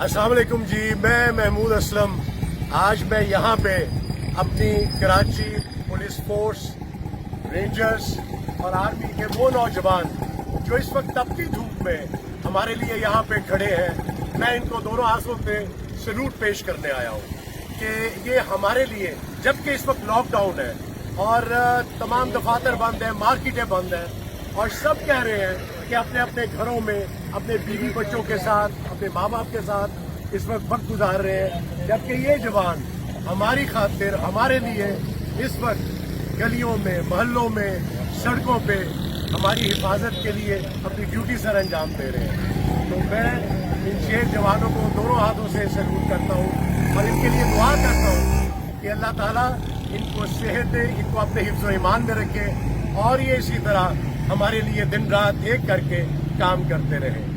अस्सलाम वालेकुम जी, मैं महमूद असलम। आज मैं यहाँ पे अपनी कराची पुलिस फोर्स, रेंजर्स और आर्मी के वो नौजवान जो इस वक्त तपती धूप में हमारे लिए यहाँ पे खड़े हैं, मैं इनको दोनों हाथों पे सैल्यूट पेश करने आया हूँ कि ये हमारे लिए, जबकि इस वक्त लॉकडाउन है और तमाम दफातर बंद हैं, मार्केटें बंद हैं और सब कह रहे हैं कि अपने अपने घरों में अपने बीवी बच्चों के साथ, अपने माँ बाप के साथ इस वक्त गुजार रहे हैं, जबकि ये जवान हमारी खातिर, हमारे लिए इस वक्त गलियों में, मोहल्लों में, सड़कों पे हमारी हिफाजत के लिए अपनी ड्यूटी सर अंजाम दे रहे हैं। तो मैं इन 6 जवानों को दोनों हाथों से सैल्यूट करता हूँ और इनके लिए दुआ करता हूँ कि अल्लाह ताला इनको सेहत दे, इनको अपने हिफ्ज़ व ईमान में रखे और ये इसी तरह हमारे लिए दिन रात एक करके काम करते रहे।